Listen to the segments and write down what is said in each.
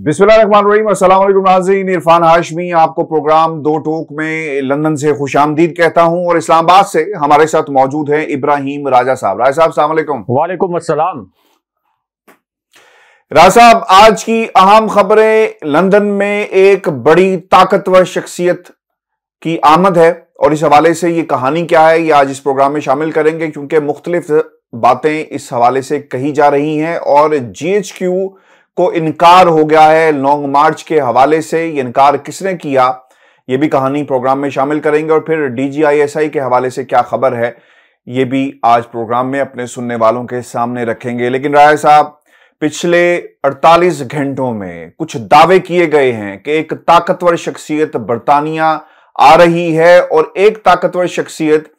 बिस्मिल्लाहिर्रहमानिर्रहीम। अस्सलाम वालेकुम नाज़रीन, इरफान हाशमी आपको प्रोग्राम दो टोक में लंदन से खुशामदीद कहता हूं और इस्लामाबाद से हमारे साथ मौजूद हैं इब्राहिम राजा साहब। राजा साहब अस्सलाम वालेकुम। वालेकुम अस्सलाम। राजा साहब, आज की अहम खबरें, लंदन में एक बड़ी ताकतवर शख्सियत की आमद है और इस हवाले से ये कहानी क्या है ये आज इस प्रोग्राम में शामिल करेंगे, क्योंकि मुख्तलिफ बातें इस हवाले से कही जा रही हैं और GHQ को इनकार हो गया है लॉन्ग मार्च के हवाले से। ये इनकार किसने किया ये भी कहानी प्रोग्राम में शामिल करेंगे और फिर DGISI के हवाले से क्या खबर है ये भी आज प्रोग्राम में अपने सुनने वालों के सामने रखेंगे। लेकिन राय साहब, पिछले 48 घंटों में कुछ दावे किए गए हैं कि एक ताकतवर शख्सियत बरतानिया आ रही है और एक ताकतवर शख्सियत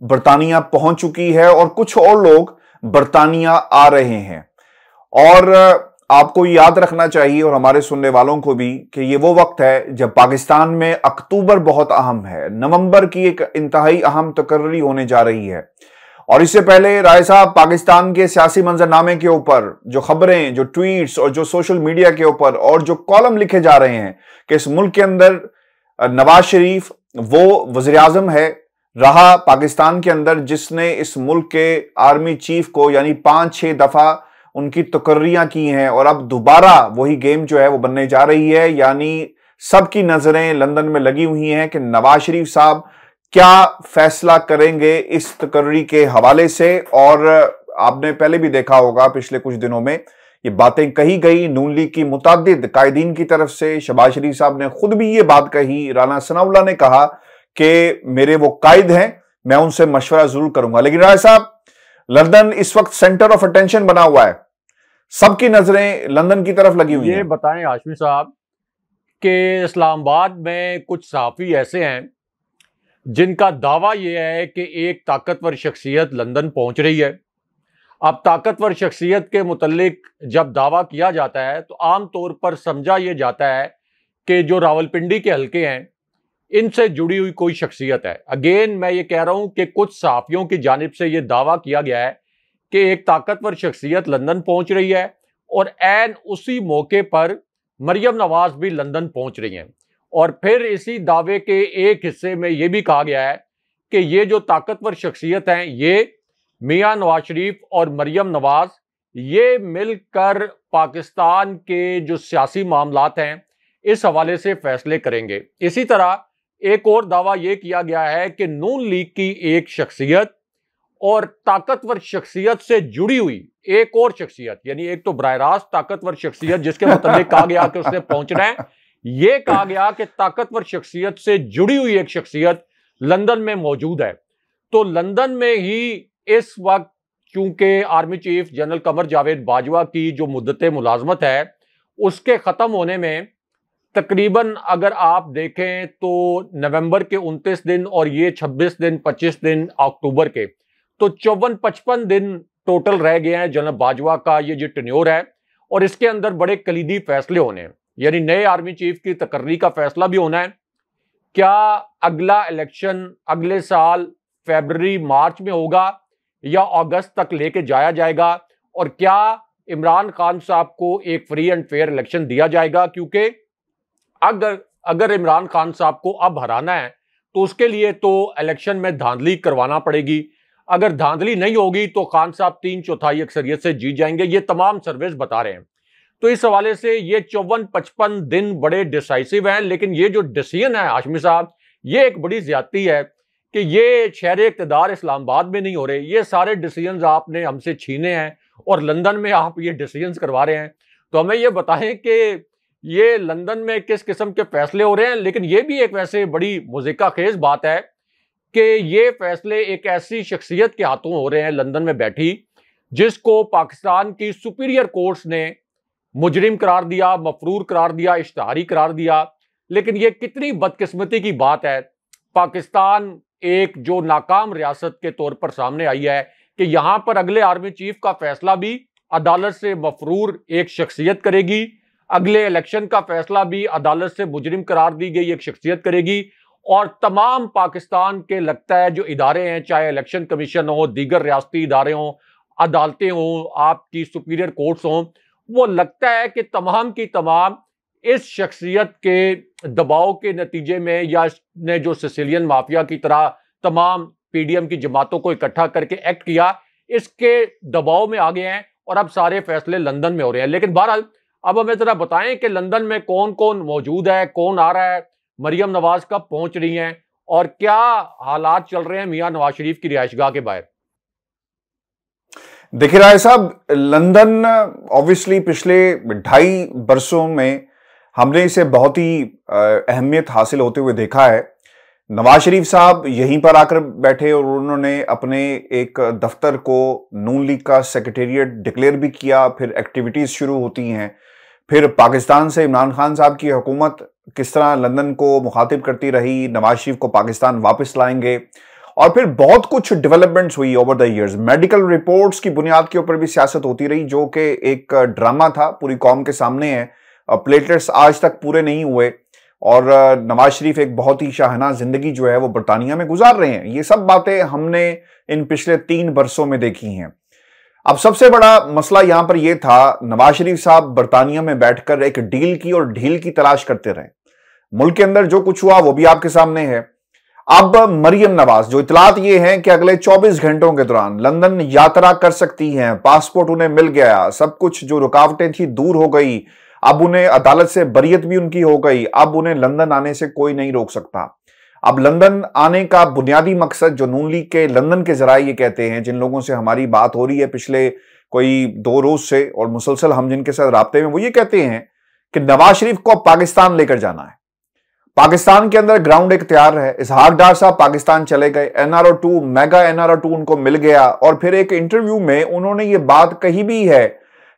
बरतानिया पहुंच चुकी है और कुछ और लोग बरतानिया आ रहे हैं। और आपको याद रखना चाहिए और हमारे सुनने वालों को भी कि ये वो वक्त है जब पाकिस्तान में अक्टूबर बहुत अहम है, नवंबर की एक इंतहाई अहम तकर्री होने जा रही है। और इससे पहले राय साहब, पाकिस्तान के सियासी मंजरनामे के ऊपर जो खबरें, जो ट्वीट्स और जो सोशल मीडिया के ऊपर और जो कॉलम लिखे जा रहे हैं कि इस मुल्क के अंदर नवाज शरीफ वो वजीर आजम है रहा पाकिस्तान के अंदर जिसने इस मुल्क के आर्मी चीफ को यानी 5-6 दफा उनकी तकर्रियां की हैं और अब दोबारा वही गेम जो है वो बनने जा रही है। यानी सबकी नजरें लंदन में लगी हुई हैं कि नवाज शरीफ साहब क्या फैसला करेंगे इस तकर्री के हवाले से। और आपने पहले भी देखा होगा पिछले कुछ दिनों में ये बातें कही गई नून लीग की मुतादिद कायदीन की तरफ से। शहबाज शरीफ साहब ने खुद भी ये बात कही, राना सनाउल्लाह ने कहा कि मेरे वो कायद हैं, मैं उनसे मशवरा जरूर करूंगा। लेकिन राय साहब, लंदन इस वक्त सेंटर ऑफ अटेंशन बना हुआ है, सबकी नजरें लंदन की तरफ लगी हुई हैं। ये बताएं हाशमी साहब कि इस्लामाबाद में कुछ सहाफ़ी ऐसे हैं जिनका दावा यह है कि एक ताकतवर शख्सियत लंदन पहुंच रही है। अब ताकतवर शख्सियत के मुतल्लिक जब दावा किया जाता है तो आम तौर पर समझा यह जाता है कि जो रावलपिंडी के हल्के हैं इनसे जुड़ी हुई कोई शख्सियत है। अगेन मैं ये कह रहा हूं कि कुछ सहाफ़ियों की जानिब से यह दावा किया गया है कि एक ताकतवर शख्सियत लंदन पहुंच रही है और ऐन उसी मौके पर मरियम नवाज भी लंदन पहुंच रही हैं। और फिर इसी दावे के एक हिस्से में यह भी कहा गया है कि ये जो ताकतवर शख्सियत हैं ये मियां नवाज शरीफ और मरियम नवाज ये मिलकर पाकिस्तान के जो सियासी मामलात हैं इस हवाले से फैसले करेंगे। इसी तरह एक और दावा यह किया गया है कि नून लीग की एक शख्सियत और ताकतवर शख्सियत से जुड़ी हुई एक और शख्सियत, यानी एक तो बराह रास्त ताकतवर शख्सियत जिसके मुताबिक कहा गया कि उसने पहुंचना है, यह कहा गया कि ताकतवर शख्सियत से जुड़ी हुई एक शख्सियत लंदन में मौजूद है। तो लंदन में ही इस वक्त चूंकि army chief general Qamar Javed Bajwa की जो मुद्दत मुलाजमत है उसके खत्म होने में तकरीबन अगर आप देखें तो नवंबर के 29 दिन और ये 26 दिन 25 दिन अक्टूबर के, तो 54-55 दिन टोटल रह गए हैं जनरल बाजवा का ये जो टेन्योर है। और इसके अंदर बड़े कलीदी फैसले होने हैं, यानी नए आर्मी चीफ की तकर्री का फैसला भी होना है। क्या अगला इलेक्शन अगले साल फरवरी मार्च में होगा या अगस्त तक लेके जाया जाएगा, और क्या इमरान खान साहब को एक फ्री एंड फेयर इलेक्शन दिया जाएगा, क्योंकि अगर इमरान खान साहब को अब हराना है तो उसके लिए तो इलेक्शन में धांधली करवाना पड़ेगी। अगर धांधली नहीं होगी तो खान साहब 3/4 अक्सरियत से जीत जाएंगे, ये तमाम सर्वेस बता रहे हैं। तो इस हवाले से ये 54-55 दिन बड़े डिसाइसिव हैं। लेकिन ये जो डिसीजन है हाशमी साहब, ये एक बड़ी ज्यादती है कि ये शहर इक़्तिदार इस्लामाबाद में नहीं हो रहे, ये सारे डिसीजन आपने हमसे छीने हैं और लंदन में आप ये डिसीजन करवा रहे हैं। तो हमें ये बताएं कि ये लंदन में किस किस्म के फैसले हो रहे हैं। लेकिन ये भी एक वैसे बड़ी मुज़िका खेज बात है कि ये फैसले एक ऐसी शख्सियत के हाथों हो रहे हैं लंदन में बैठी जिसको पाकिस्तान की सुपीरियर कोर्ट्स ने मुजरिम करार दिया, मफरूर करार दिया, इश्तिहारी करार दिया। लेकिन ये कितनी बदकिस्मती की बात है, पाकिस्तान एक जो नाकाम रियासत के तौर पर सामने आई है कि यहां पर अगले आर्मी चीफ का फैसला भी अदालत से मफरूर एक शख्सियत करेगी, अगले इलेक्शन का फैसला भी अदालत से मुजरिम करार दी गई एक शख्सियत करेगी। और तमाम पाकिस्तान के लगता है जो इदारे हैं, चाहे इलेक्शन कमीशन हो, दीगर रियासती इदारे हों, अदालतें हों, आपकी सुपीरियर कोर्ट्स हों, वो लगता है कि तमाम की तमाम इस शख्सियत के दबाव के नतीजे में, या ने जो सिसिलियन माफिया की तरह तमाम पीडीएम की जमातों को इकट्ठा करके एक्ट किया, इसके दबाव में आ गए हैं और अब सारे फैसले लंदन में हो रहे हैं। लेकिन बहरहाल अब हमें जरा बताएं कि लंदन में कौन कौन मौजूद है, कौन आ रहा है, मरियम नवाज कब पहुंच रही हैं और क्या हालात चल रहे हैं मियां नवाज शरीफ की रिहाइशगाह के बाहर। देखिए राय साहब, लंदन ऑब्वियसली पिछले 2.5 बरसों में हमने इसे बहुत ही अहमियत हासिल होते हुए देखा है। नवाज शरीफ साहब यहीं पर आकर बैठे और उन्होंने अपने एक दफ्तर को नून लीग का सेक्रेटेरिएट डिक्लेयर भी किया, फिर एक्टिविटीज शुरू होती हैं, फिर पाकिस्तान से इमरान खान साहब की हुकूमत किस तरह लंदन को मुखातिब करती रही, नवाज शरीफ को पाकिस्तान वापस लाएंगे, और फिर बहुत कुछ डेवलपमेंट्स हुई over the years. Medical reports की बुनियाद के ऊपर भी सियासत होती रही, जो कि एक ड्रामा था, पूरी कौम के सामने है। प्लेटलेट्स आज तक पूरे नहीं हुए और नवाज शरीफ एक बहुत ही शाहाना जिंदगी जो है वो बरतानिया में गुजार रहे हैं। ये सब बातें हमने इन पिछले 3 बरसों में देखी हैं। अब सबसे बड़ा मसला यहां पर यह था, नवाज शरीफ साहब बरतानिया में बैठकर एक डील की और ढील की तलाश करते रहे। मुल्क के अंदर जो कुछ हुआ वो भी आपके सामने है। अब मरियम नवाज, जो इतलात ये हैं कि अगले 24 घंटों के दौरान लंदन यात्रा कर सकती हैं, पासपोर्ट उन्हें मिल गया, सब कुछ जो रुकावटें थी दूर हो गई, अब उन्हें अदालत से बरियत भी उनकी हो गई, अब उन्हें लंदन आने से कोई नहीं रोक सकता। अब लंदन आने का बुनियादी मकसद, जो नून लीग के लंदन के जराए ये कहते हैं, जिन लोगों से हमारी बात हो रही है पिछले कोई 2 रोज से और मुसलसल हम जिनके साथ राब्ते में, वो ये कहते हैं कि नवाज शरीफ को पाकिस्तान लेकर जाना है। पाकिस्तान के अंदर ग्राउंड एक तैयार है। इसहाक डार साहब पाकिस्तान चले गए, एनआरओ 2, मेगा एनआरओ 2 उनको मिल गया, और फिर एक इंटरव्यू में उन्होंने ये बात कही भी है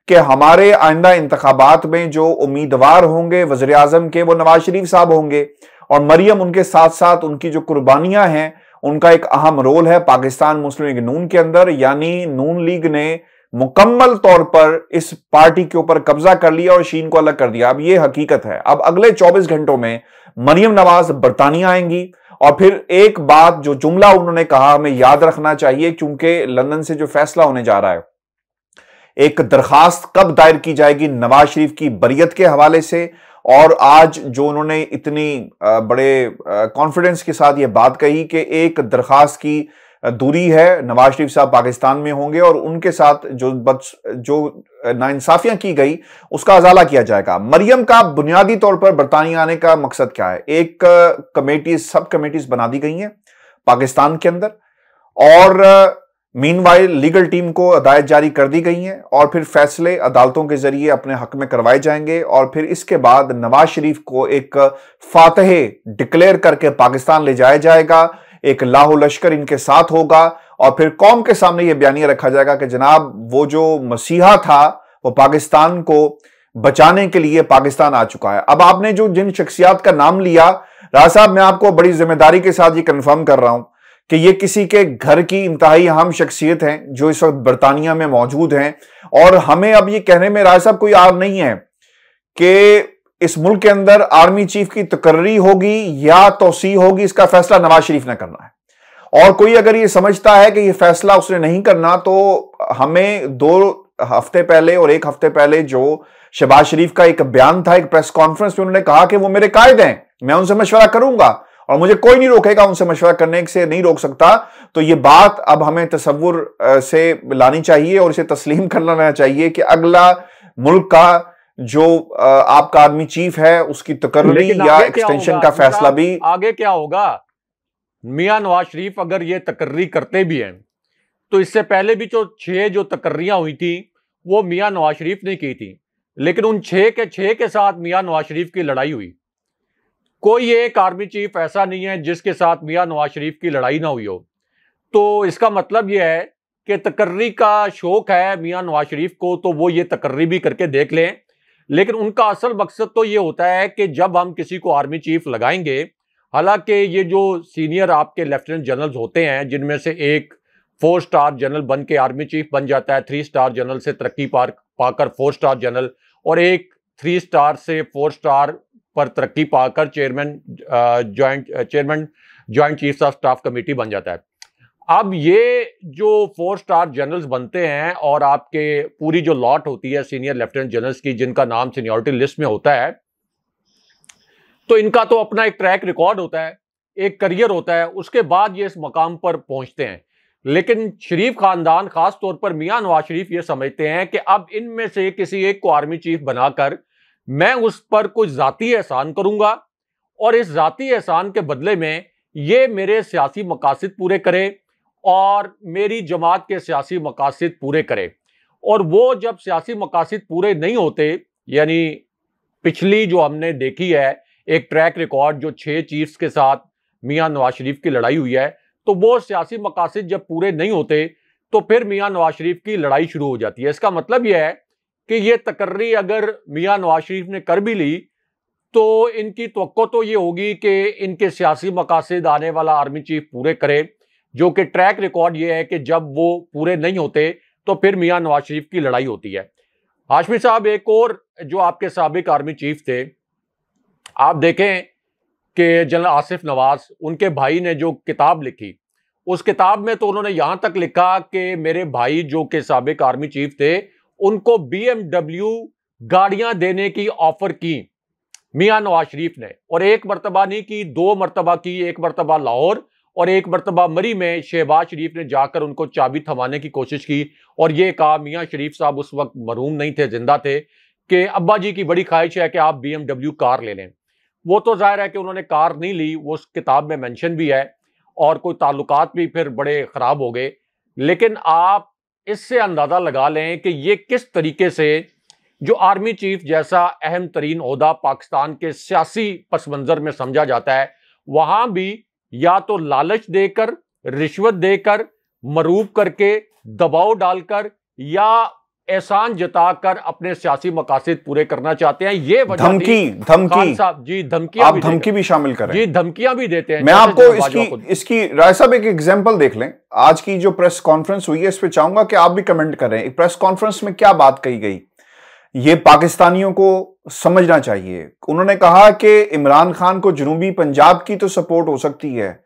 कि हमारे आइंदा इंतखाबात में जो उम्मीदवार होंगे वज़ीर आज़म के, वो नवाज शरीफ साहब होंगे, और मरियम उनके साथ साथ उनकी जो कुर्बानियां हैं उनका एक अहम रोल है पाकिस्तान मुस्लिम लीग नून के अंदर। यानी नून लीग ने मुकम्मल तौर पर इस पार्टी के ऊपर कब्जा कर लिया और शीन को अलग कर दिया। अब यह हकीकत है। अब अगले 24 घंटों में मरियम नवाज बरतानिया आएंगी, और फिर एक बात, जो जुमला उन्होंने कहा, हमें याद रखना चाहिए, क्योंकि लंदन से जो फैसला होने जा रहा है, एक दरखास्त कब दायर की जाएगी नवाज शरीफ की बरियत के हवाले से, और आज जो उन्होंने इतनी बड़े कॉन्फिडेंस के साथ ये बात कही कि एक दरखास्त की दूरी है, नवाज शरीफ साहब पाकिस्तान में होंगे और उनके साथ जो नाइंसाफियां की गई उसका अजाला किया जाएगा। मरियम का बुनियादी तौर पर बरतानिया आने का मकसद क्या है? एक कमेटी, सब कमेटीज बना दी गई हैं पाकिस्तान के अंदर, और मीनवाइल लीगल टीम को हदायत जारी कर दी गई हैं, और फिर फैसले अदालतों के जरिए अपने हक में करवाए जाएंगे, और फिर इसके बाद नवाज शरीफ को एक फातह डिक्लेयर करके पाकिस्तान ले जाया जाएगा। एक लाहो लश्कर इनके साथ होगा, और फिर कौम के सामने यह बयानिया रखा जाएगा कि जनाब वो जो मसीहा था वो पाकिस्तान को बचाने के लिए पाकिस्तान आ चुका है। अब आपने जो जिन शख्सियात का नाम लिया, राज साहब, मैं आपको बड़ी जिम्मेदारी के साथ ये कंफर्म कर रहा हूं कि ये किसी के घर की इंतहाई अहम शख्सियत हैं जो इस वक्त बरतानिया में मौजूद हैं, और हमें अब ये कहने में राज साहब कोई आर नहीं है कि इस मुल्क के अंदर आर्मी चीफ की तकर्री होगी या तोसी होगी, इसका फैसला नवाज शरीफ ने करना है। और कोई अगर ये समझता है कि ये फैसला उसने नहीं करना, तो हमें 2 हफ्ते पहले और 1 हफ्ते पहले जो शहबाज शरीफ का एक बयान था, एक प्रेस कॉन्फ्रेंस में उन्होंने कहा कि वो मेरे कायद हैं, मैं उनसे मशवरा करूंगा और मुझे कोई नहीं रोकेगा, उनसे मशवरा करने से नहीं रोक सकता। तो ये बात अब हमें तसव्वुर से लानी चाहिए और इसे तस्लीम कर लेना चाहिए कि अगला मुल्क का जो आपका आर्मी चीफ है उसकी तकर्री या एक्सटेंशन का फैसला भी आगे क्या होगा। मियां नवाज शरीफ अगर ये तकर्री करते भी हैं तो इससे पहले भी जो 6 जो तकर्रियां हुई थी वो मियां नवाज शरीफ ने की थी, लेकिन उन 6 के साथ मियां नवाज शरीफ की लड़ाई हुई। कोई एक आर्मी चीफ ऐसा नहीं है जिसके साथ मियां नवाज शरीफ की लड़ाई ना हुई हो। तो इसका मतलब यह है कि तकर्री का शौक है मियां नवाज शरीफ को, तो वो ये तकर्री भी करके देख लें। लेकिन उनका असल मकसद तो ये होता है कि जब हम किसी को आर्मी चीफ लगाएंगे, हालांकि ये जो सीनियर आपके लेफ्टिनेंट जनरल्स होते हैं, जिनमें से एक 4 स्टार जनरल बन के आर्मी चीफ बन जाता है, 3 स्टार जनरल से तरक्की पाकर 4 स्टार जनरल, और एक 3 स्टार से 4 स्टार पर तरक्की पाकर chairman joint chiefs of staff committee बन जाता है। अब ये जो 4 स्टार जनरल्स बनते हैं और आपके पूरी जो लॉट होती है सीनियर लेफ्टिनेंट जनरल्स की, जिनका नाम सीनियरिटी लिस्ट में होता है, तो इनका तो अपना एक ट्रैक रिकॉर्ड होता है, एक करियर होता है, उसके बाद ये इस मकाम पर पहुंचते हैं। लेकिन शरीफ खानदान, खास तौर पर मियां नवाज शरीफ, ये समझते हैं कि अब इनमें से किसी एक को आर्मी चीफ बनाकर मैं उस पर कुछ जाती एहसान करूंगा और इस जाती एहसान के बदले में ये मेरे सियासी मकासद पूरे करे और मेरी जमात के सियासी मकासद पूरे करे। और वो जब सियासी मकासद पूरे नहीं होते, यानी पिछली जो हमने देखी है एक ट्रैक रिकॉर्ड जो 6 चीफ्स के साथ मियां नवाज शरीफ की लड़ाई हुई है, तो वो सियासी मकासद जब पूरे नहीं होते तो फिर मियां नवाज शरीफ की लड़ाई शुरू हो जाती है। इसका मतलब यह है कि ये तकर्री अगर मियां नवाज शरीफ ने कर भी ली तो इनकी तवक्को तो ये होगी कि इनके सियासी मकासद आने वाला आर्मी चीफ पूरे करे, जो कि ट्रैक रिकॉर्ड ये है कि जब वो पूरे नहीं होते तो फिर मियां नवाज शरीफ की लड़ाई होती है। हाशमी साहब, एक और जो आपके साबिक आर्मी चीफ थे, आप देखें कि जनरल आसिफ नवाज, उनके भाई ने जो किताब लिखी, उस किताब में तो उन्होंने यहां तक लिखा कि मेरे भाई जो के साबिक आर्मी चीफ थे, उनको BMW गाड़ियां देने की ऑफर की मियां नवाज शरीफ ने, और एक मरतबा नहीं की, 2 मरतबा की। एक मरतबा लाहौर और एक मरतबा मरी में शहबाज शरीफ ने जाकर उनको चाबी थमाने की कोशिश की और ये कहा, मियां शरीफ साहब उस वक्त मरहूम नहीं थे, जिंदा थे, कि अब्बा जी की बड़ी ख्वाहिश है कि आप BMW कार ले लें। वो तो जाहिर है कि उन्होंने कार नहीं ली, वो उस किताब में मेंशन भी है, और कोई ताल्लुकात भी फिर बड़े खराब हो गए। लेकिन आप इससे अंदाजा लगा लें कि ये किस तरीके से जो आर्मी चीफ जैसा अहम तरीन ओहदा पाकिस्तान के सियासी पस मंजर में समझा जाता है, वहां भी या तो लालच देकर, रिश्वत देकर, मरूब करके, दबाव डालकर या एहसान जताकर अपने सियासी मकासद पूरे करना चाहते हैं। ये धमकी खान साहब जी, धमकियां आप धमकी भी शामिल करें जी, धमकियां भी देते हैं। मैं आपको इसकी राय साहब एक एग्जांपल देख लें। आज की जो प्रेस कॉन्फ्रेंस हुई है, इस पे चाहूंगा कि आप भी कमेंट करें। एक प्रेस कॉन्फ्रेंस में क्या बात कही गई, ये पाकिस्तानियों को समझना चाहिए। उन्होंने कहा कि इमरान खान को जनूबी पंजाब की तो सपोर्ट हो सकती है,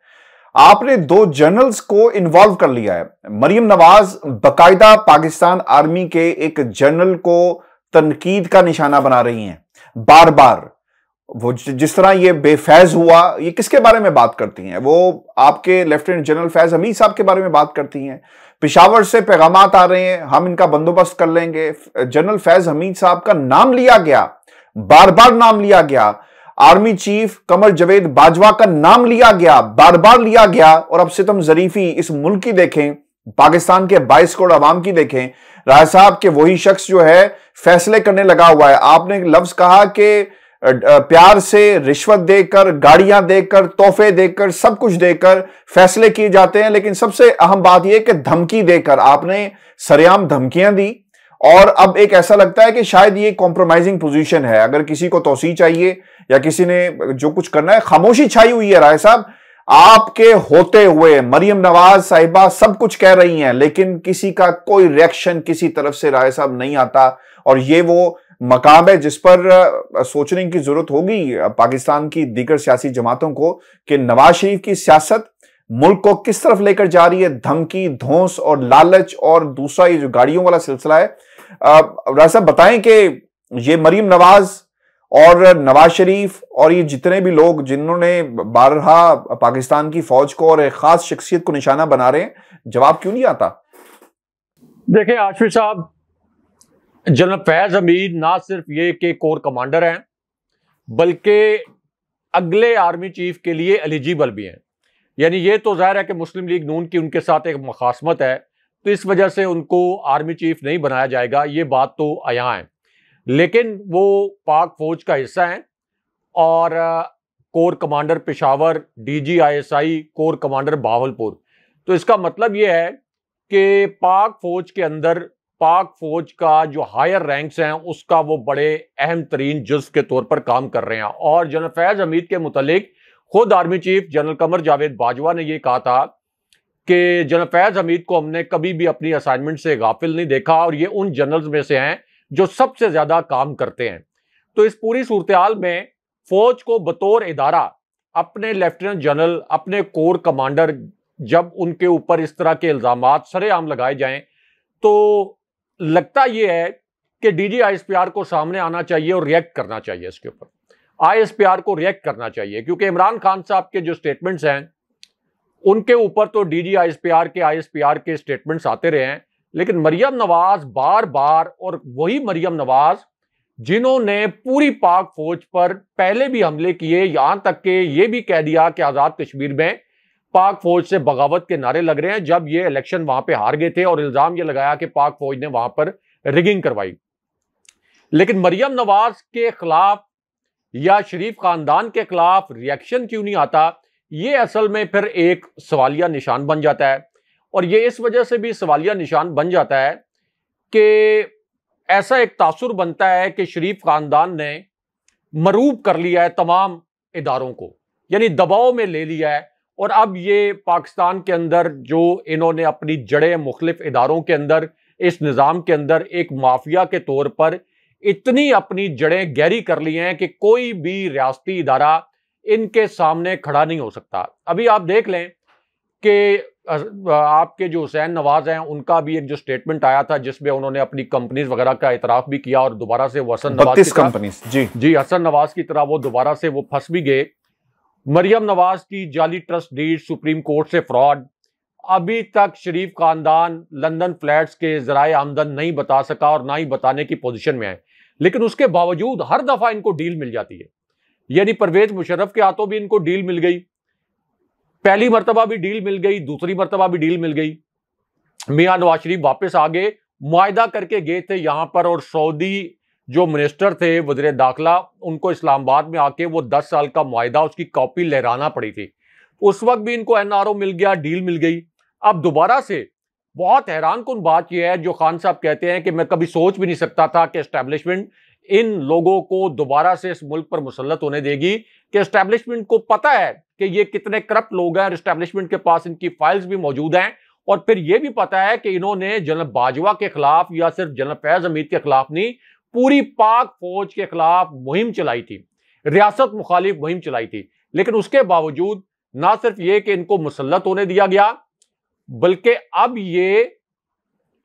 आपने 2 जनरल्स को इन्वॉल्व कर लिया है। मरियम नवाज बकायदा पाकिस्तान आर्मी के एक जनरल को तनकीद का निशाना बना रही हैं बार बार। वो जिस तरह ये बेफैज हुआ, ये किसके बारे में बात करती हैं? वो आपके लेफ्टिनेंट जनरल फैज हमीद साहब के बारे में बात करती हैं। पेशावर से पैगामात आ रहे हैं, हम इनका बंदोबस्त कर लेंगे। जनरल फैज हमीद साहब का नाम लिया गया, बार बार नाम लिया गया। आर्मी चीफ कमर जवेद बाजवा का नाम लिया गया, बार बार लिया गया। और अब सितम जरीफी इस मुल्क की देखें, पाकिस्तान के 22 करोड़ आवाम की देखें, राय साहब के वही शख्स जो है फैसले करने लगा हुआ है। आपने एक लफ्ज कहा कि प्यार से रिश्वत देकर, गाड़ियां देकर, तोहफे देकर, सब कुछ देकर फैसले किए जाते हैं। लेकिन सबसे अहम बात यह कि धमकी देकर, आपने सरेआम धमकियां दी। और अब एक ऐसा लगता है कि शायद ये कॉम्प्रोमाइजिंग पोजीशन है। अगर किसी को तौसी चाहिए या किसी ने जो कुछ करना है, खामोशी छाई हुई है। राय साहब, आपके होते हुए मरियम नवाज साहिबा सब कुछ कह रही हैं, लेकिन किसी का कोई रिएक्शन किसी तरफ से राय साहब नहीं आता। और ये वो मकाम है जिस पर सोचने की जरूरत होगी पाकिस्तान की दीगर सियासी जमातों को कि नवाज शरीफ की सियासत मुल्क को किस तरफ लेकर जा रही है। धमकी, धौंस और लालच, और दूसरा ये जो गाड़ियों वाला सिलसिला है। राय साहब बताएं कि ये मरियम नवाज और नवाज शरीफ और ये जितने भी लोग जिन्होंने बारहा पाकिस्तान की फौज को और एक खास शख्सियत को निशाना बना रहे हैं, जवाब क्यों नहीं आता? देखिए आशिफ साहब, जनरल फैज हमीद ना सिर्फ ये कि कोर कमांडर हैं, बल्कि अगले आर्मी चीफ के लिए एलिजिबल भी हैं। यानी ये तो जाहिर है कि मुस्लिम लीग नून की उनके साथ एक मुखासमत है, तो इस वजह से उनको आर्मी चीफ नहीं बनाया जाएगा, ये बात तो आया है। लेकिन वो पाक फौज का हिस्सा हैं और core commander Peshawar, DGISI core commander Bahawalpur. तो इसका मतलब ये है कि पाक फौज के अंदर पाक फौज का जो हायर रैंक्स हैं उसका वो बड़े अहम तरीन जुज़्व के तौर पर काम कर रहे हैं। और जनरल फैज हमीद के मुतालिक खुद army chief general Qamar Javed Bajwa ने यह कहा था कि जनरल फैज हमीद को हमने कभी भी अपनी असाइनमेंट से गाफिल नहीं देखा और ये उन जनरल्स में से हैं जो सबसे ज्यादा काम करते हैं। तो इस पूरी सूरत में फौज को बतौर इदारा अपने लेफ्टिनेंट जनरल, अपने कोर कमांडर जब उनके ऊपर इस तरह के इल्जामात सरेआम लगाए जाएं, तो लगता यह है कि डीजी आईएसपीआर को सामने आना चाहिए और रिएक्ट करना चाहिए। इसके ऊपर आईएसपीआर को रिएक्ट करना चाहिए, क्योंकि इमरान खान साहब के जो स्टेटमेंट्स हैं उनके ऊपर तो डीजी आईएसपीआर के स्टेटमेंट्स आते रहे हैं, लेकिन मरियम नवाज बार बार, और वही मरियम नवाज जिन्होंने पूरी पाक फौज पर पहले भी हमले किए, यहां तक कि यह भी कह दिया कि आजाद कश्मीर में पाक फौज से बगावत के नारे लग रहे हैं, जब ये इलेक्शन वहां पे हार गए थे, और इल्जाम ये लगाया कि पाक फौज ने वहां पर रिगिंग करवाई। लेकिन मरियम नवाज के खिलाफ या शरीफ खानदान के खिलाफ रिएक्शन क्यों नहीं आता, ये असल में फिर एक सवालिया निशान बन जाता है। और ये इस वजह से भी सवालिया निशान बन जाता है कि ऐसा एक तासुर बनता है कि शरीफ खानदान ने मरूब कर लिया है तमाम इदारों को, यानी दबाव में ले लिया है, और अब ये पाकिस्तान के अंदर जो इन्होंने अपनी जड़ें मुख्तलिफ इदारों के अंदर, इस निज़ाम के अंदर एक माफिया के तौर पर इतनी अपनी जड़ें गहरी कर ली हैं कि कोई भी रियासती इदारा इनके सामने खड़ा नहीं हो सकता। अभी आप देख लें कि आपके जो हुसैन नवाज हैं, उनका भी एक जो स्टेटमेंट आया था जिसमें उन्होंने अपनी कंपनीज वगैरह का इतराफ भी किया, और दोबारा से वो हसन नवाज कंपनीज जी हसन नवाज की तरह वो दोबारा से वो फंस भी गए। मरियम नवाज की जाली ट्रस्ट डीड, सुप्रीम कोर्ट से फ्रॉड, अभी तक शरीफ खानदान लंदन फ्लैट्स के जराए आमदन नहीं बता सका और ना ही बताने की पोजीशन में है, लेकिन उसके बावजूद हर दफा इनको डील मिल जाती है। यानी परवेज मुशर्रफ के हाथों भी इनको डील मिल गई, पहली मरतबा भी डील मिल गई, दूसरी मरतबा भी डील मिल गई। मियां नवाज शरीफ वापस आ गए, मुआहदा करके गए थे यहां पर, और सऊदी जो मिनिस्टर थे वज़ीर दाखिला, उनको इस्लामाबाद में आके वो 10 साल का मुआहदा उसकी कॉपी लहराना पड़ी थी। उस वक्त भी इनको एनआरओ मिल गया, डील मिल गई। अब दोबारा से बहुत हैरान कुन बात यह है, जो खान साहब कहते हैं कि मैं कभी सोच भी नहीं सकता था कि एस्टैब्लिशमेंट इन लोगों को दोबारा से इस मुल्क पर मुसल्लत होने देगी, कि एस्टैब्लिशमेंट को पता है कि ये कितने करप्ट लोग हैं, और एस्टैब्लिशमेंट के पास इनकी फाइल्स भी मौजूद हैं, और फिर यह भी पता है कि इन्होंने जनरल बाजवा के खिलाफ या सिर्फ जनरल फैज हमीद के खिलाफ नहीं, पूरी पाक फौज के खिलाफ मुहिम चलाई थी, रियासत मुखालिफ मुहिम चलाई थी। लेकिन उसके बावजूद ना सिर्फ ये कि इनको मुसल्लत होने दिया गया, बल्कि अब ये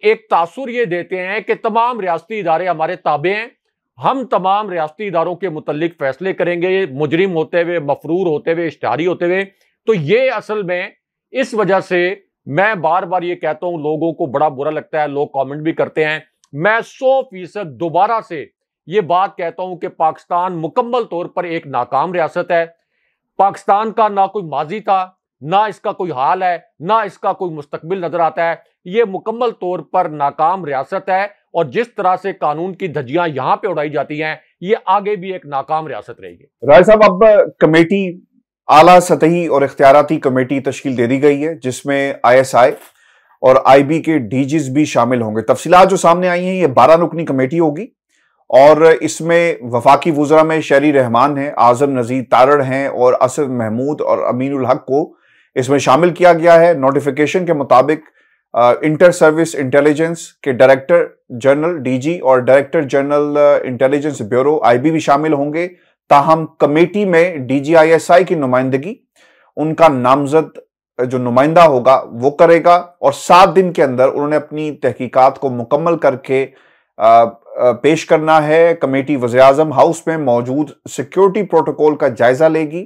एक तासुर ये देते हैं कि तमाम रियासती इदारे हमारे ताबे हैं, हम तमाम रियासती इदारों के मुतल्लिक फैसले करेंगे, मुजरिम होते हुए, मफरूर होते हुए, इश्तिहारी होते हुए। तो ये असल में इस वजह से मैं बार बार ये कहता हूं, लोगों को बड़ा बुरा लगता है, लोग कमेंट भी करते हैं, मैं 100% दोबारा से ये बात कहता हूं कि पाकिस्तान मुकम्मल तौर पर एक नाकाम रियासत है। पाकिस्तान का ना कोई माजी था, ना इसका कोई हाल है, ना इसका कोई मुस्तकबिल नजर आता है। ये मुकम्मल तौर पर नाकाम रियासत है, और जिस तरह से कानून की धज्जियां यहां पे उड़ाई जाती हैं, ये आगे भी एक नाकाम रियासत रहेगी। राय साहब, अब कमेटी, आला सतही और इख्तियाराती कमेटी तश्कील दे दी गई है, जिसमें ISI और IB के डीजीज भी शामिल होंगे। तफसीलात जो सामने आई हैं, ये 12 रुकनी कमेटी होगी, और इसमें वफाकी वुज़रा में शहरी रहमान हैं, आजम नजीर तारड़ हैं, और असद महमूद और अमीनुल हक को इसमें शामिल किया गया है। नोटिफिकेशन के मुताबिक इंटर सर्विस इंटेलिजेंस के डायरेक्टर जनरल DG और director general intelligence bureau IB भी शामिल होंगे। ताहम कमेटी में DGISI की नुमाइंदगी उनका नामजद जो नुमाइंदा होगा वो करेगा, और 7 दिन के अंदर उन्होंने अपनी तहकीकात को मुकम्मल करके पेश करना है। कमेटी वज़ीर-ए-आज़म हाउस में मौजूद सिक्योरिटी प्रोटोकॉल का जायजा लेगी।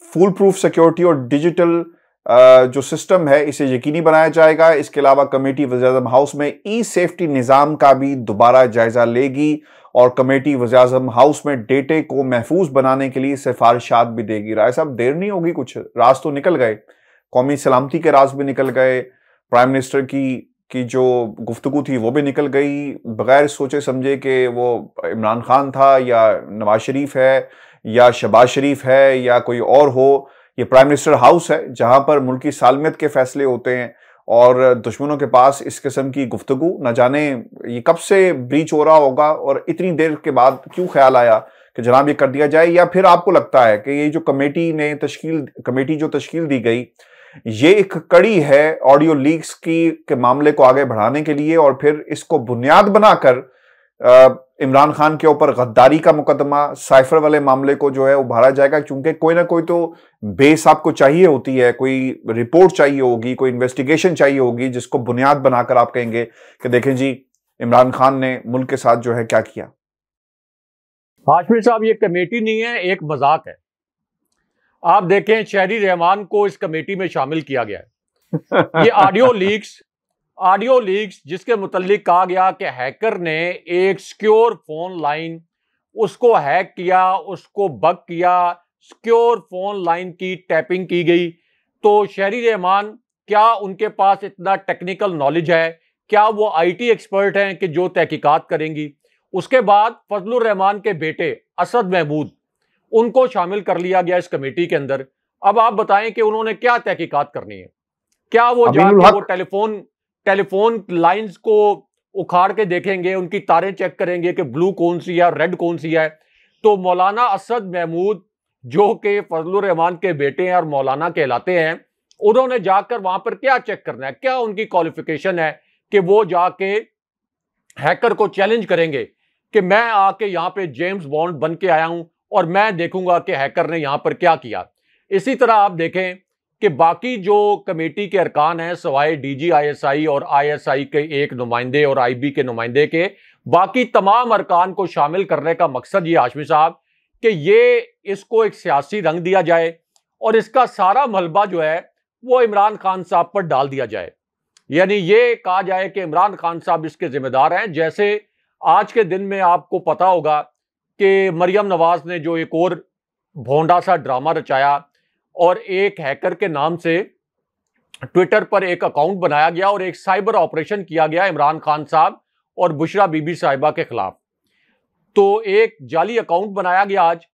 फुल प्रूफ सिक्योरिटी और डिजिटल जो सिस्टम है इसे यकीनी बनाया जाएगा। इसके अलावा कमेटी वज़ीर-ए-आज़म हाउस में ई-सेफ्टी निज़ाम का भी दोबारा जायजा लेगी, और कमेटी वज़ीर-ए-आज़म हाउस में डेटे को महफूज बनाने के लिए सिफारिशात भी देगी। राय साहब, देर नहीं होगी, कुछ राज तो निकल गए, कौमी सलामती के राज भी निकल गए, प्राइम मिनिस्टर की जो गुफ्तगू थी वो भी निकल गई, बगैर सोचे समझे कि वो इमरान खान था या नवाज शरीफ है या शहबाज शरीफ है या कोई और हो। ये प्राइम मिनिस्टर हाउस है जहां पर मुल्क की सालमियत के फैसले होते हैं, और दुश्मनों के पास इस किस्म की गुफ्तगू, न जाने ये कब से ब्रीच हो रहा होगा, और इतनी देर के बाद क्यों ख्याल आया कि जनाब ये कर दिया जाए। या फिर आपको लगता है कि ये जो कमेटी जो तश्कील दी गई, ये एक कड़ी है ऑडियो लीक्स के मामले को आगे बढ़ाने के लिए, और फिर इसको बुनियाद बनाकर इमरान खान के ऊपर गद्दारी का मुकदमा, साइफर वाले मामले को जो है उभारा जाएगा, क्योंकि कोई ना कोई तो बेस आपको चाहिए होती है, कोई रिपोर्ट चाहिए होगी, कोई इन्वेस्टिगेशन चाहिए होगी जिसको बुनियाद बनाकर आप कहेंगे कि देखें जी इमरान खान ने मुल्क के साथ जो है क्या किया। हाशमी साहब, ये कमेटी नहीं है, एक मजाक है। आप देखें शहरी रहमान को इस कमेटी में शामिल किया गया है। ये ऑडियो लीक्स जिसके मुतल्लिक कहा गया कि हैकर ने एक सिक्योर फोन लाइन उसको हैक किया, उसको बग किया, सिक्योर फोन लाइन की टैपिंग की गई। तो शहरी रहमान, क्या उनके पास इतना टेक्निकल नॉलेज है? क्या वो आईटी एक्सपर्ट हैं कि जो तहकीकात करेंगी? उसके बाद फजलुर रहमान के बेटे असद महमूद, उनको शामिल कर लिया गया इस कमेटी के अंदर। अब आप बताएं कि उन्होंने क्या तहकीकात करनी है? क्या वो जाके वो टेलीफोन लाइंस को उखाड़ के देखेंगे, उनकी तारें चेक करेंगे कि ब्लू कौन सी है, रेड कौन सी है? तो मौलाना असद महमूद जो कि फजलुर रहमान के बेटे हैं और मौलाना कहलाते हैं, उन्होंने जाकर वहां पर क्या चेक करना है? क्या उनकी क्वालिफिकेशन है कि वो जाके हैकर को चैलेंज करेंगे कि मैं आके यहां पे जेम्स बॉन्ड बन के आया हूं और मैं देखूंगा कि हैकर ने यहां पर क्या किया। इसी तरह आप देखें कि बाकी जो कमेटी के अरकान हैं, सवाए DGISI और ISI के एक नुमाइंदे और IB के नुमाइंदे के, बाकी तमाम अरकान को शामिल करने का मकसद ये हाशमी साहब कि ये इसको एक सियासी रंग दिया जाए और इसका सारा मलबा जो है वो इमरान खान साहब पर डाल दिया जाए। यानी ये कहा जाए कि इमरान खान साहब इसके जिम्मेदार हैं। जैसे आज के दिन में आपको पता होगा कि मरियम नवाज ने जो एक और भोंडा सा ड्रामा रचाया और एक हैकर के नाम से ट्विटर पर एक अकाउंट बनाया गया और एक साइबर ऑपरेशन किया गया इमरान खान साहब और बुशरा बीबी साहिबा के खिलाफ। तो एक जाली अकाउंट बनाया गया आज,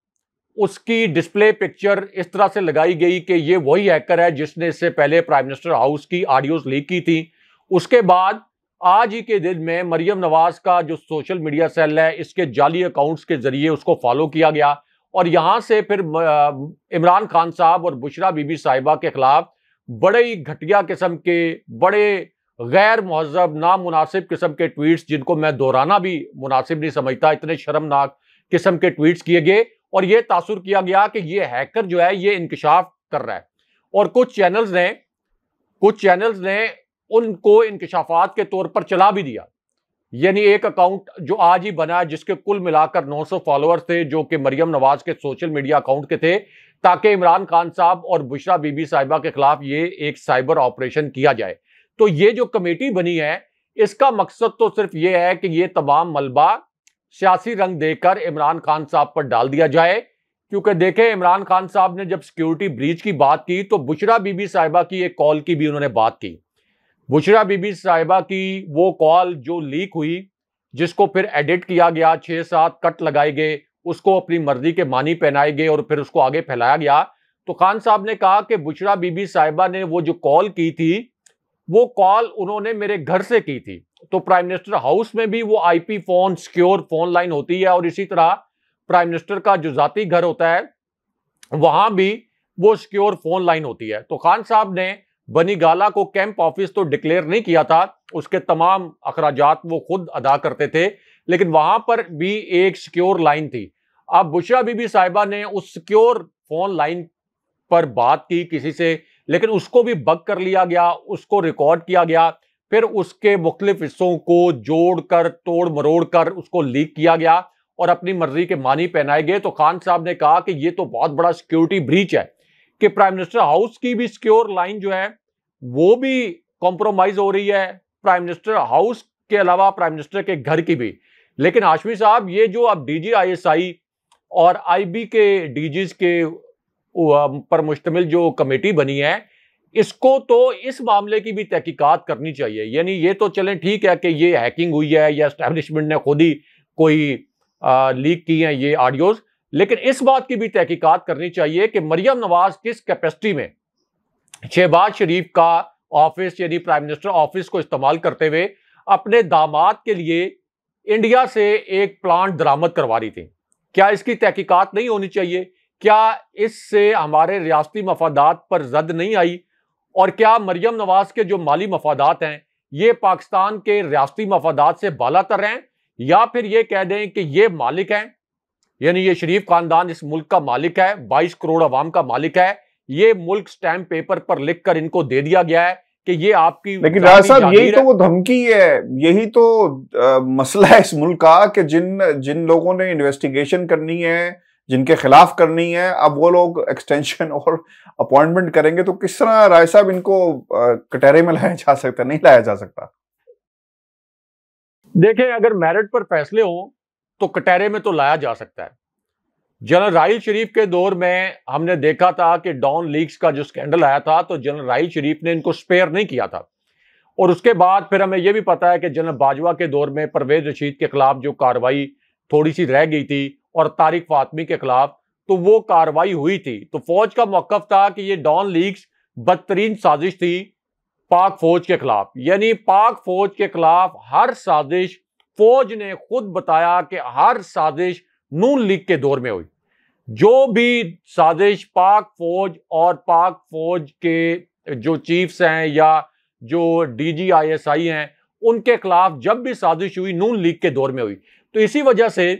उसकी डिस्प्ले पिक्चर इस तरह से लगाई गई कि ये वही हैकर है जिसने इससे पहले प्राइम मिनिस्टर हाउस की ऑडियोज लीक की थी। उसके बाद आज ही के दिन में मरियम नवाज का जो सोशल मीडिया सेल है, इसके जाली अकाउंट्स के जरिए उसको फॉलो किया गया और यहां से फिर इमरान खान साहब और बुशरा बीबी साहिबा के खिलाफ बड़े ही घटिया किस्म के, बड़े गैर मुहज़्ज़ब, नामुनासिब किस्म के ट्वीट्स, जिनको मैं दोहराना भी मुनासिब नहीं समझता, इतने शर्मनाक किस्म के ट्वीट्स किए गए और यह तासुर किया गया कि यह हैकर जो है ये इंकशाफ कर रहा है। और कुछ चैनल्स ने उनको इंकशाफात के तौर पर चला भी दिया। यानी एक अकाउंट जो आज ही बना है जिसके कुल मिलाकर 900 फॉलोअर्स थे, जो कि मरियम नवाज के सोशल मीडिया अकाउंट के थे, ताकि इमरान खान साहब और बुशरा बीबी साहिबा के खिलाफ ये एक साइबर ऑपरेशन किया जाए। तो ये जो कमेटी बनी है, इसका मकसद तो सिर्फ ये है कि ये तमाम मलबा सियासी रंग देकर इमरान खान साहब पर डाल दिया जाए। क्योंकि देखें, इमरान खान साहब ने जब सिक्योरिटी ब्रीच की बात की तो बुशरा बीबी साहिबा की एक कॉल की भी उन्होंने बात की। बुशरा बीबी साहिबा की वो कॉल जो लीक हुई, जिसको फिर एडिट किया गया, 6-7 कट लगाए गए, उसको अपनी मर्जी के मानी पहनाए गए और फिर उसको आगे फैलाया गया। तो खान साहब ने कहा कि बुशरा बीबी साहिबा ने वो जो कॉल की थी, वो कॉल उन्होंने मेरे घर से की थी। तो प्राइम मिनिस्टर हाउस में भी वो IP phone, secure phone line होती है और इसी तरह प्राइम मिनिस्टर का जो जाती घर होता है वहां भी वो सिक्योर फोन लाइन होती है। तो खान साहब ने बनी गाला को कैंप ऑफिस तो डिक्लेयर नहीं किया था, उसके तमाम अखराजात वो खुद अदा करते थे, लेकिन वहां पर भी एक सिक्योर लाइन थी। अब बुशरा बीबी साहिबा ने उस सिक्योर फोन लाइन पर बात की किसी से, लेकिन उसको भी बग कर लिया गया, उसको रिकॉर्ड किया गया, फिर उसके मुख्तलिफ हिस्सों को जोड़कर, तोड़ मरोड़ कर उसको लीक किया गया और अपनी मर्जी के मानी पहनाए गए। तो खान साहब ने कहा कि ये तो बहुत बड़ा सिक्योरिटी ब्रीच है कि प्राइम मिनिस्टर हाउस की भी सिक्योर लाइन जो है वो भी कॉम्प्रोमाइज हो रही है, प्राइम मिनिस्टर हाउस के अलावा प्राइम मिनिस्टर के घर की भी। लेकिन हाशमी साहब, ये जो अब DGISI और IB के DGs के पर मुश्तमिल जो कमेटी बनी है, इसको तो इस मामले की भी तहकीकात करनी चाहिए। यानी ये तो चलें ठीक है कि ये हैकिंग हुई है या एस्टैब्लिशमेंट ने खुद ही कोई लीक की है ये ऑडियोज, लेकिन इस बात की भी तहकीकात करनी चाहिए कि मरियम नवाज किस कैपेसिटी में शहबाज शरीफ का ऑफिस यानी प्राइम मिनिस्टर ऑफिस को इस्तेमाल करते हुए अपने दामाद के लिए इंडिया से एक प्लांट दरामद करवा रही थी। क्या इसकी तहकीकात नहीं होनी चाहिए? क्या इससे हमारे रियासती मफादात पर जद नहीं आई? और क्या मरियम नवाज के जो माली मफादात हैं ये पाकिस्तान के रियासती मफादात से बालातर हैं, या फिर ये कह दें कि ये मालिक हैं, यानी ये शरीफ खानदान इस मुल्क का मालिक है, 22 करोड़ अवाम का मालिक है, ये मुल्क स्टैम्प पेपर पर लिखकर इनको दे दिया गया है कि ये आपकी। लेकिन राजा साहब यही तो वो धमकी है, यही तो मसला है इस मुल्क का कि जिन लोगों ने इन्वेस्टिगेशन करनी है, जिनके खिलाफ करनी है, अब वो लोग एक्सटेंशन और अपॉइंटमेंट करेंगे तो किस तरह राय साहब इनको कटहरे में लाया जा सकता? नहीं लाया जा सकता। देखें, अगर मेरिट पर फैसले हो तो कटहरे में तो लाया जा सकता है। जनरल राहिल शरीफ के दौर में हमने देखा था कि डॉन लीक्स का जो स्कैंडल आया था तो जनरल राहिल शरीफ ने इनको स्पेयर नहीं किया था, और उसके बाद फिर हमें यह भी पता है कि जनरल बाजवा के दौर में परवेज रशीद के खिलाफ जो कार्रवाई थोड़ी सी रह गई थी और तारिक फातमी के खिलाफ, तो वो कार्रवाई हुई थी। तो फौज का मौकफ था कि ये डॉन लीक्स बदतरीन साजिश थी पाक फौज के खिलाफ, यानी पाक फौज के खिलाफ हर साजिश, फौज ने खुद बताया कि हर साजिश नून लीग के दौर में हुई। जो भी साजिश पाक फौज और पाक फौज के जो चीफ्स हैं या जो DGISI हैं उनके खिलाफ जब भी साजिश हुई नून लीग के दौर में हुई। तो इसी वजह से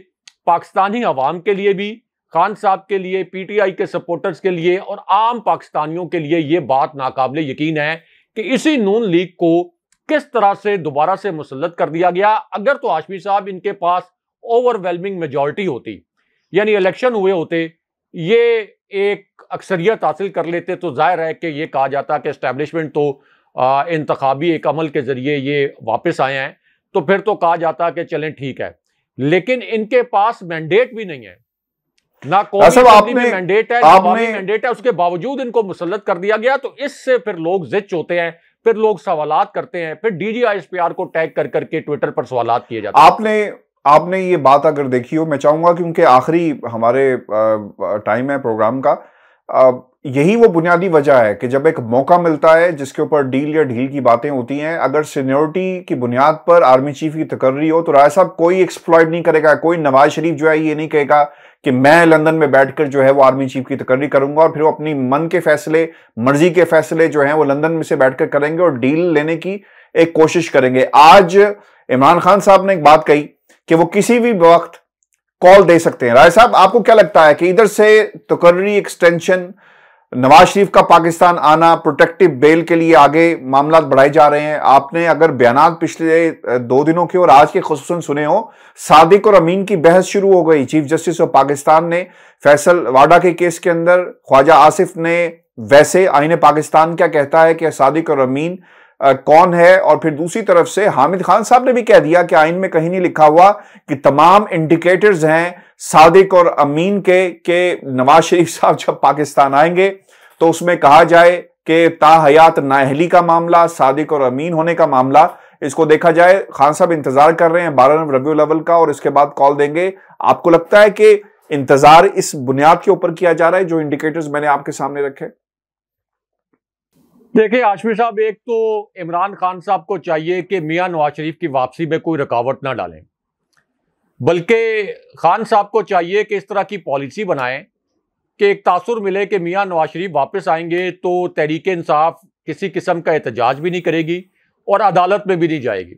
पाकिस्तानी अवाम के लिए भी, खान साहब के लिए, PTI के सपोर्टर्स के लिए और आम पाकिस्तानियों के लिए यह बात नाकाबिले यकीन है कि इसी नून लीग को किस तरह से दोबारा से मुसल्लत कर दिया गया। अगर तो हाशमी साहब इनके पास ओवरवेलमिंग मेजॉरिटी होती, यानी इलेक्शन हुए होते, ये एक अक्सरियत हासिल कर लेते, तो जाहिर है कि ये कहा जाता कि एस्टैब्लिशमेंट तो इंतखाबी एक अमल के जरिए ये वापस आए हैं, तो फिर तो कहा जाता कि चलें ठीक है। लेकिन इनके पास मैंडेट भी नहीं है, ना कौमी मैंडेट है, ना मैंडेट है, उसके बावजूद इनको मुसल्लत कर दिया गया। तो इससे फिर लोग जिच होते हैं, फिर लोग सवालात करते हैं, फिर DGISPR को टैग कर करके ट्विटर पर सवालात किए जाते हैं। आपने ये बात अगर देखी हो, मैं चाहूंगा क्योंकि आखिरी हमारे टाइम है प्रोग्राम का, यही वो बुनियादी वजह है कि जब एक मौका मिलता है जिसके ऊपर डील या ढील की बातें होती हैं, अगर सीनियोरिटी की बुनियाद पर आर्मी चीफ की तकर्री हो तो राय साहब कोई एक्सप्लॉइट नहीं करेगा। कोई नवाज शरीफ जो है ये नहीं कहेगा कि मैं लंदन में बैठकर जो है वो आर्मी चीफ की तकर्री करूंगा और फिर वो अपनी मन के फैसले, मर्जी के फैसले जो हैं वो लंदन में से बैठकर करेंगे और डील लेने की एक कोशिश करेंगे। आज इमरान खान साहब ने एक बात कही कि वो किसी भी वक्त कॉल दे सकते हैं। राय साहब, आपको क्या लगता है कि इधर से तकर्री, एक्सटेंशन, नवाज शरीफ का पाकिस्तान आना, प्रोटेक्टिव बेल के लिए आगे मामला बढ़ाए जा रहे हैं? आपने अगर बयानात पिछले 2 दिनों के और आज के खुसूसन सुने हो, सादिक और अमीन की बहस शुरू हो गई। चीफ जस्टिस ऑफ पाकिस्तान ने फैसल वाडा के केस के अंदर ख्वाजा आसिफ ने वैसे आईने पाकिस्तान क्या कहता है कि सादिक और अमीन कौन है, और फिर दूसरी तरफ से हामिद खान साहब ने भी कह दिया कि आइन में कहीं नहीं लिखा हुआ कि तमाम इंडिकेटर्स हैं सादिक और अमीन के नवाज शरीफ साहब जब पाकिस्तान आएंगे तो उसमें कहा जाए कि ताहयात नाअहली का मामला, सादिक और अमीन होने का मामला, इसको देखा जाए। खान साहब इंतजार कर रहे हैं 12 रबीउल अव्वल का और इसके बाद कॉल देंगे। आपको लगता है कि इंतजार इस बुनियाद के ऊपर किया जा रहा है जो इंडिकेटर्स मैंने आपके सामने रखे? देखिए हाशमी साहब, एक तो इमरान खान साहब को चाहिए कि मियां नवाज शरीफ की वापसी में कोई रुकावट ना डालें, बल्कि खान साहब को चाहिए कि इस तरह की पॉलिसी बनाएं कि एक तासुर मिले कि मियां नवाज शरीफ वापस आएंगे तो तहरीक इंसाफ किसी किस्म का एहतजाज भी नहीं करेगी और अदालत में भी नहीं जाएगी।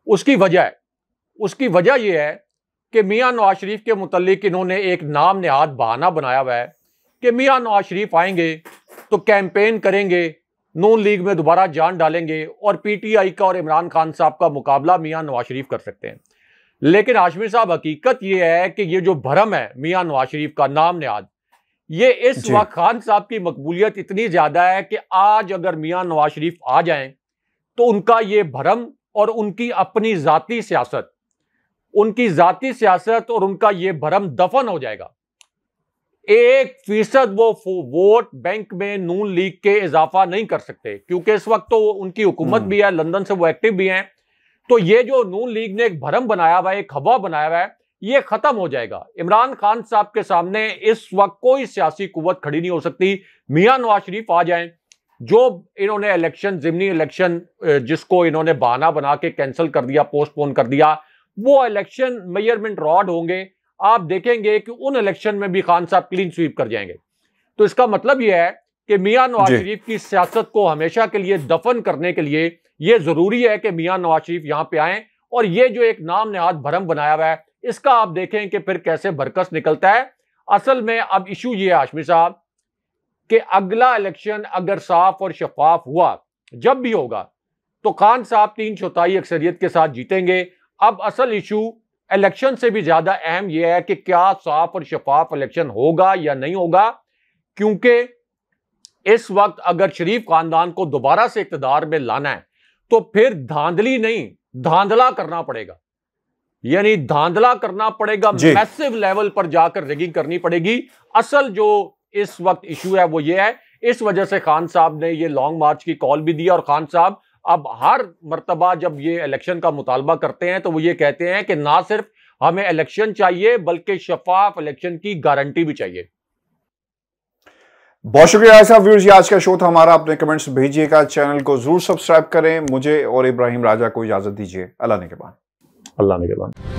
उसकी वजह यह है कि मियां नवाज शरीफ के मुतल्लिक इन्होंने एक नाम नेहाद बहाना बनाया हुआ है कि मियां नवाज शरीफ आएंगे तो कैंपेन करेंगे, नून लीग में दोबारा जान डालेंगे और PTI का और इमरान खान साहब का मुकाबला मियां नवाज शरीफ कर सकते हैं। लेकिन हाशमी साहब, हकीकत यह है कि ये जो भरम है मियां नवाज शरीफ का नाम नेहाद, ये इस वक्त खान साहब की मकबूलियत इतनी ज्यादा है कि आज अगर मियां नवाज शरीफ आ जाएं तो उनका ये भरम और उनकी अपनी जाती सियासत, और उनका ये भरम दफन हो जाएगा। 1% वो वोट बैंक में नून लीग के इजाफा नहीं कर सकते, क्योंकि इस वक्त तो उनकी हुकूमत भी है, लंदन से वो एक्टिव भी हैं। तो ये जो नून लीग ने एक भरम बनाया हुआ है, एक हवा बनाया हुआ है, ये खत्म हो जाएगा। इमरान खान साहब के सामने इस वक्त कोई सियासी कुव्वत खड़ी नहीं हो सकती। मियां नवाज शरीफ आ जाएं, जो इन्होंने इलेक्शन, ज़िमनी इलेक्शन जिसको इन्होंने बहाना बना के कैंसिल कर दिया, पोस्टपोन कर दिया, वो इलेक्शन मेजरमेंट रॉड होंगे। आप देखेंगे कि उन इलेक्शन में भी खान साहब क्लीन स्वीप कर जाएंगे। तो इसका मतलब यह है कि मियां नवाज शरीफ की सियासत को हमेशा के लिए दफन करने के लिए यह जरूरी है कि मियां नवाज शरीफ यहां पे आएं और ये जो एक नाम नेहाद भरम बनाया हुआ है, इसका आप देखें कि फिर कैसे भरकस निकलता है। असल में अब इशू ये है हाशमी साहब कि अगला इलेक्शन अगर साफ और शफाफ हुआ, जब भी होगा, तो खान साहब 3/4 अक्सरियत के साथ जीतेंगे। अब असल इशू इलेक्शन से भी ज्यादा अहम यह है कि क्या साफ और शफाफ इलेक्शन होगा या नहीं होगा, क्योंकि इस वक्त अगर शरीफ खानदान को दोबारा से इक्तदार में लाना है तो फिर धांधली नहीं, धांधला करना पड़ेगा। यानी धांधला करना पड़ेगा, मैसिव लेवल पर जाकर रिगिंग करनी पड़ेगी। असल जो इस वक्त इशू है वो ये है। इस वजह से खान साहब ने ये लॉन्ग मार्च की कॉल भी दी और खान साहब अब हर मर्तबा जब ये इलेक्शन का मुतालबा करते हैं तो वो ये कहते हैं कि ना सिर्फ हमें इलेक्शन चाहिए बल्कि शफाफ इलेक्शन की गारंटी भी चाहिए। बहुत शुक्रिया साहब। व्यूअर्स, ये आज का शो था हमारा। अपने कमेंट्स भेजिएगा, चैनल को जरूर सब्सक्राइब करें। मुझे और इब्राहिम राजा को इजाजत दीजिए। अल्लाह ने के बाद।